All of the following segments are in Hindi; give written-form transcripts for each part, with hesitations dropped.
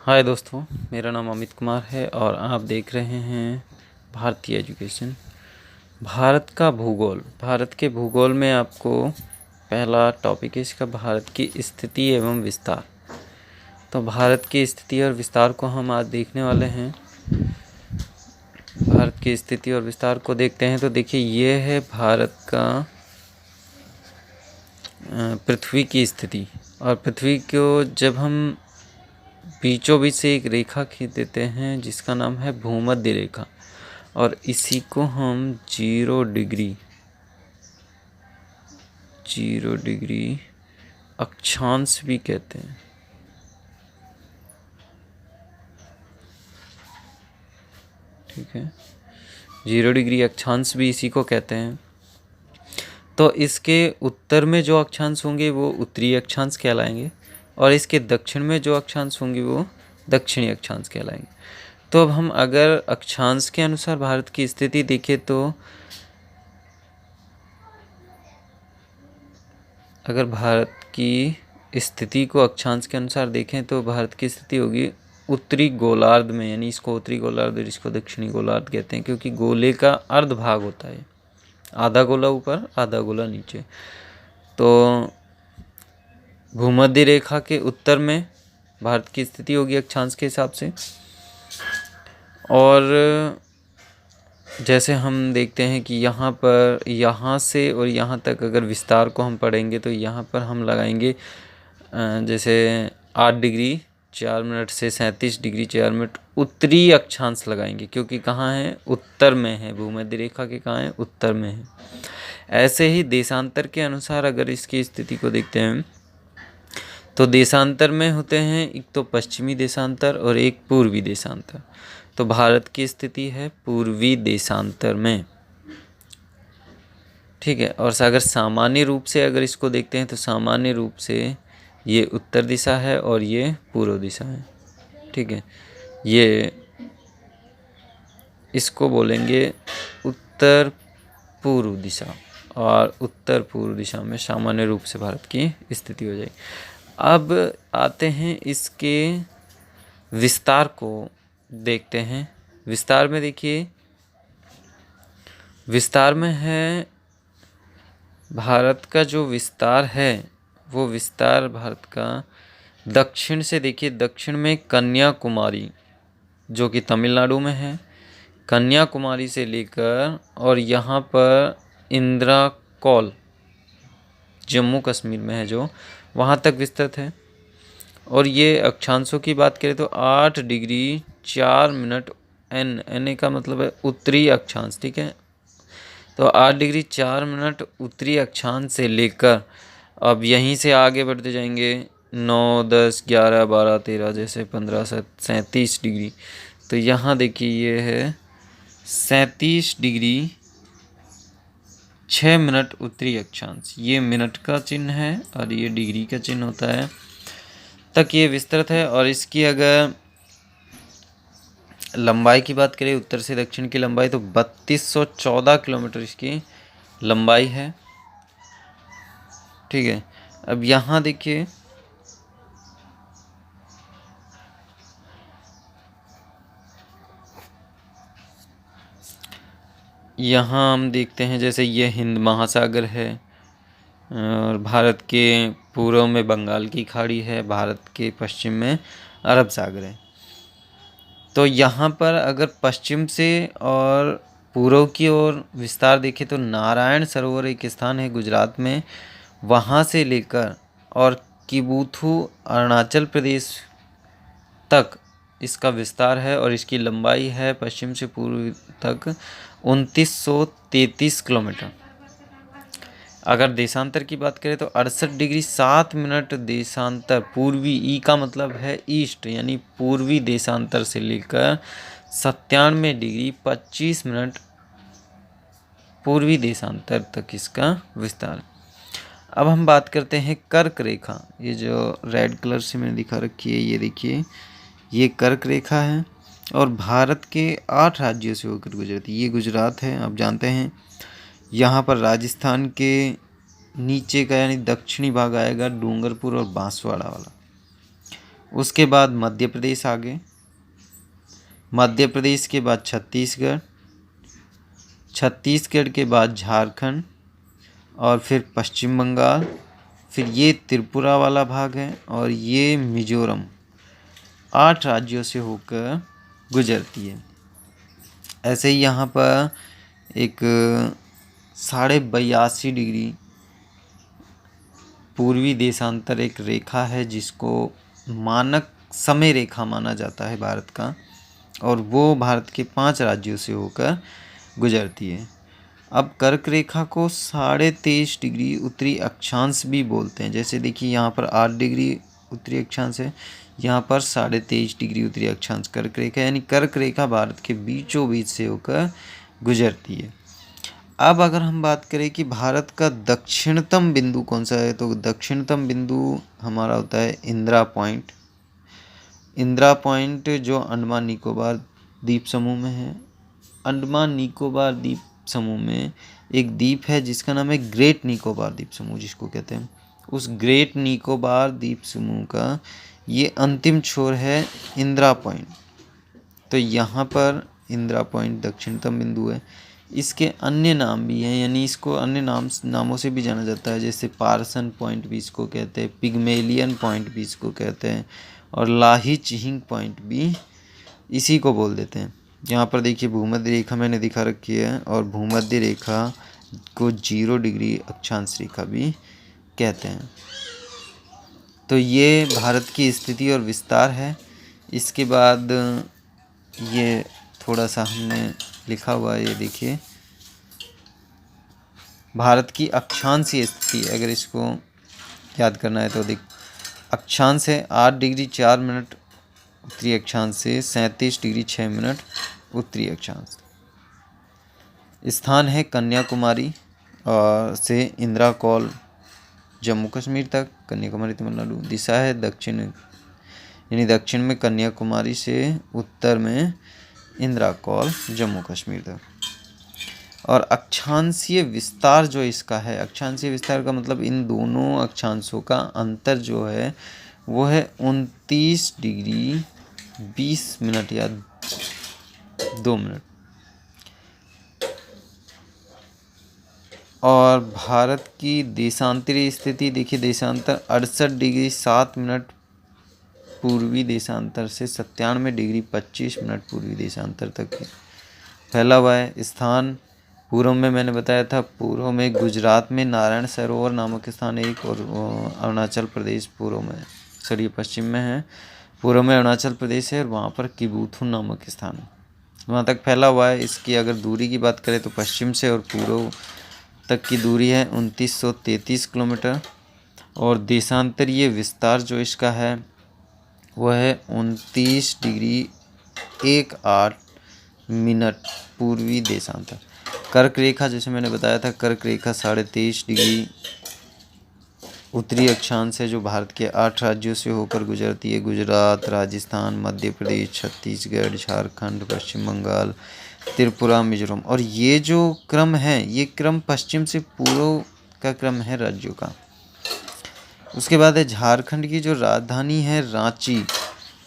हाय दोस्तों, मेरा नाम अमित कुमार है और आप देख रहे हैं भारतीय एजुकेशन। भारत का भूगोल। भारत के भूगोल में आपको पहला टॉपिक है इसका भारत की स्थिति एवं विस्तार। तो भारत की स्थिति और विस्तार को हम आज देखने वाले हैं। भारत की स्थिति और विस्तार को देखते हैं तो देखिए ये है भारत का पृथ्वी की स्थिति। और पृथ्वी को जब हम बीचों बीच से एक रेखा खींच देते हैं जिसका नाम है भूमध्य रेखा, और इसी को हम 0 डिग्री अक्षांश भी कहते हैं। ठीक है, 0 डिग्री अक्षांश भी इसी को कहते हैं। तो इसके उत्तर में जो अक्षांश होंगे वो उत्तरी अक्षांश कहलाएंगे और इसके दक्षिण में जो अक्षांश होंगे वो दक्षिणी अक्षांश कहलाएंगे। तो अब हम अगर अक्षांश के अनुसार भारत की स्थिति देखें तो अगर भारत की स्थिति को अक्षांश के अनुसार देखें तो भारत की स्थिति होगी उत्तरी गोलार्ध में, यानी इसको उत्तरी गोलार्ध और इसको दक्षिणी गोलार्ध कहते हैं क्योंकि गोले का अर्ध भाग होता है, आधा गोला ऊपर आधा गोला नीचे। तो भूमध्य रेखा के उत्तर में भारत की स्थिति होगी अक्षांश के हिसाब से। और जैसे हम देखते हैं कि यहाँ से और यहाँ तक अगर विस्तार को हम पढ़ेंगे तो यहाँ पर हम लगाएंगे जैसे 8 डिग्री 4 मिनट से 37 डिग्री 4 मिनट उत्तरी अक्षांश लगाएंगे क्योंकि कहाँ है, उत्तर में है। भूमध्य रेखा के कहाँ है, उत्तर में है। ऐसे ही देशांतर के अनुसार अगर इसकी स्थिति को देखते हैं तो देशांतर में होते हैं एक तो पश्चिमी देशांतर और एक पूर्वी देशांतर। तो भारत की स्थिति है पूर्वी देशांतर में। ठीक है, और अगर सामान्य रूप से अगर इसको देखते हैं तो सामान्य रूप से ये उत्तर दिशा है और ये पूर्व दिशा है। ठीक है, ये इसको बोलेंगे उत्तर पूर्व दिशा, और उत्तर पूर्व दिशा में सामान्य रूप से भारत की स्थिति हो जाएगी। अब आते हैं इसके विस्तार को देखते हैं। विस्तार में देखिए, विस्तार में है भारत का जो विस्तार है वो विस्तार भारत का दक्षिण से देखिए, दक्षिण में कन्याकुमारी जो कि तमिलनाडु में है, कन्याकुमारी से लेकर और यहाँ पर इंदिरा कौल जम्मू कश्मीर में है जो, वहाँ तक विस्तृत है। और ये अक्षांशों की बात करें तो 8 डिग्री 4 मिनट एन का मतलब है उत्तरी अक्षांश। ठीक है, तो 8 डिग्री 4 मिनट उत्तरी अक्षांश से लेकर अब यहीं से आगे बढ़ते जाएंगे 9, 10, 11, 12, 13 जैसे 15, 37 डिग्री। तो यहाँ देखिए ये है 37 डिग्री 6 मिनट उत्तरी अक्षांश। ये मिनट का चिन्ह है और ये डिग्री का चिन्ह होता है, तक ये विस्तृत है। और इसकी अगर लंबाई की बात करें, उत्तर से दक्षिण की लंबाई, तो 3214 किलोमीटर इसकी लंबाई है। ठीक है, अब यहाँ देखिए यहाँ हम देखते हैं जैसे ये हिंद महासागर है और भारत के पूर्व में बंगाल की खाड़ी है, भारत के पश्चिम में अरब सागर है। तो यहाँ पर अगर पश्चिम से और पूर्व की ओर विस्तार देखें तो नारायण सरोवर एक स्थान है गुजरात में, वहाँ से लेकर और किबुथु अरुणाचल प्रदेश तक इसका विस्तार है और इसकी लंबाई है पश्चिम से पूर्व तक 2933 किलोमीटर। अगर देशांतर की बात करें तो 68 डिग्री 7 मिनट देशांतर पूर्वी, ई का मतलब है ईस्ट, यानी पूर्वी देशांतर से लेकर 97 डिग्री 25 मिनट पूर्वी देशांतर तक इसका विस्तार। अब हम बात करते हैं कर्क रेखा। ये जो रेड कलर से मैंने दिखा रखी है, ये देखिए ये कर्क रेखा है और भारत के 8 राज्यों से होकर गुजरती है। ये गुजरात है, आप जानते हैं। यहाँ पर राजस्थान के नीचे का यानी दक्षिणी भाग आएगा, डूंगरपुर और बांसवाड़ा वाला। उसके बाद मध्य प्रदेश आगे, मध्य प्रदेश के बाद छत्तीसगढ़, छत्तीसगढ़ के बाद झारखंड और फिर पश्चिम बंगाल, फिर ये त्रिपुरा वाला भाग है और ये मिजोरम। 8 राज्यों से होकर गुजरती है। ऐसे ही यहाँ पर एक 82.5 डिग्री पूर्वी देशांतर एक रेखा है जिसको मानक समय रेखा माना जाता है भारत का, और वो भारत के 5 राज्यों से होकर गुजरती है। अब कर्क रेखा को 23.5 डिग्री उत्तरी अक्षांश भी बोलते हैं। जैसे देखिए यहाँ पर 8 डिग्री उत्तरी अक्षांश है, यहाँ पर 23.5 डिग्री उत्तरी अक्षांश कर्क रेखा, यानी कर्क रेखा भारत के बीचों बीच से होकर गुजरती है। अब अगर हम बात करें कि भारत का दक्षिणतम बिंदु कौन सा है, तो दक्षिणतम बिंदु हमारा होता है इंदिरा पॉइंट। इंदिरा पॉइंट जो अंडमान निकोबार द्वीप समूह में है। अंडमान निकोबार द्वीप समूह में एक द्वीप है जिसका नाम है ग्रेट निकोबार द्वीप समूह जिसको कहते हैं। उस ग्रेट निकोबार द्वीप समूह का ये अंतिम छोर है इंदिरा पॉइंट। तो यहाँ पर इंदिरा पॉइंट दक्षिणतम बिंदु है। इसके अन्य नाम भी हैं, यानी इसको अन्य नामों से भी जाना जाता है, जैसे पार्सन पॉइंट भी इसको कहते हैं, पिग्मेलियन पॉइंट भी इसको कहते हैं, और लाही चिहिंग पॉइंट भी इसी को बोल देते हैं। यहाँ पर देखिए भूमध्य रेखा मैंने दिखा रखी है, और भूमध्य रेखा को 0 डिग्री अक्षांश रेखा भी कहते हैं। तो ये भारत की स्थिति और विस्तार है। इसके बाद ये थोड़ा सा हमने लिखा हुआ है, ये देखिए भारत की अक्षांशीय स्थिति, अगर इसको याद करना है तो देख, अक्षांश है 8 डिग्री 4 मिनट उत्तरी अक्षांश से 37 डिग्री 6 मिनट उत्तरी अक्षांश। स्थान है कन्याकुमारी और से इंदिरा कॉल जम्मू कश्मीर तक, कन्याकुमारी तमिलनाडु। दिशा है दक्षिण, यानी दक्षिण में कन्याकुमारी से उत्तर में इंदिरा कॉल जम्मू कश्मीर तक। और अक्षांशीय विस्तार जो इसका है, अक्षांशीय विस्तार का मतलब इन दोनों अक्षांशों का अंतर जो है वो है 29 डिग्री 20 मिनट या 2 मिनट। और भारत की देशांतरीय स्थिति देखिए, देशांतर 68 डिग्री 7 मिनट पूर्वी देशांतर से 97 डिग्री 25 मिनट पूर्वी देशांतर तक फैला हुआ है। स्थान पूर्व में मैंने बताया था, पूर्व में गुजरात में नारायण सरोवर नामक स्थान एक, और अरुणाचल प्रदेश पूर्व में, सॉरी पश्चिम में है, पूर्व में अरुणाचल प्रदेश है, और वहाँ पर किबुथुन नामक स्थान है, वहाँ तक फैला हुआ है। इसकी अगर दूरी की बात करें तो पश्चिम से और पूर्व तक की दूरी है 2933 किलोमीटर, और देशांतरीय विस्तार जो इसका है वह है 29 डिग्री 18 मिनट पूर्वी देशांतर। कर्क रेखा जैसे मैंने बताया था, कर्क रेखा 23.5 डिग्री उत्तरी अक्षांश है जो भारत के 8 राज्यों से होकर गुजरती है। गुजरात, राजस्थान, मध्य प्रदेश, छत्तीसगढ़, झारखंड, पश्चिम बंगाल, त्रिपुरा, मिजोरम। और ये जो क्रम है, ये क्रम पश्चिम से पूर्व का क्रम है राज्यों का। उसके बाद है झारखंड की जो राजधानी है रांची,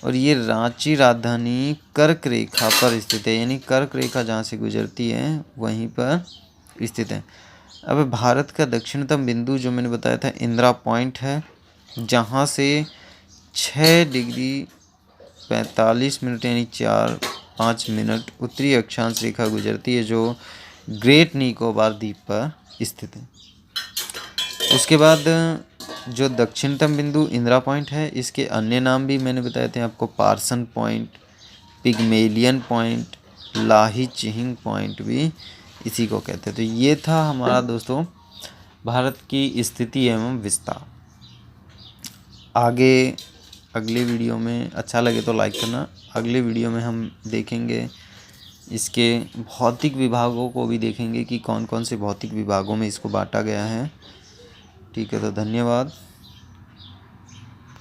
और ये रांची राजधानी कर्क रेखा पर स्थित है, यानी कर्क रेखा जहाँ से गुजरती है वहीं पर स्थित है। अब भारत का दक्षिणतम बिंदु जो मैंने बताया था इंदिरा पॉइंट है, जहाँ से 6 डिग्री 45 मिनट यानी 4-5 मिनट उत्तरी अक्षांश रेखा गुजरती है जो ग्रेट निकोबार द्वीप पर स्थित है। उसके बाद जो दक्षिणतम बिंदु इंदिरा पॉइंट है, इसके अन्य नाम भी मैंने बताए थे आपको, पार्सन पॉइंट, पिग्मेलियन पॉइंट, लाही चिहिंग पॉइंट भी इसी को कहते हैं। तो ये था हमारा दोस्तों भारत की स्थिति एवं विस्तार। आगे अगले वीडियो में अच्छा लगे तो लाइक करना। अगले वीडियो में हम देखेंगे इसके भौतिक विभागों को भी देखेंगे कि कौन कौन से भौतिक विभागों में इसको बांटा गया है। ठीक है, तो धन्यवाद।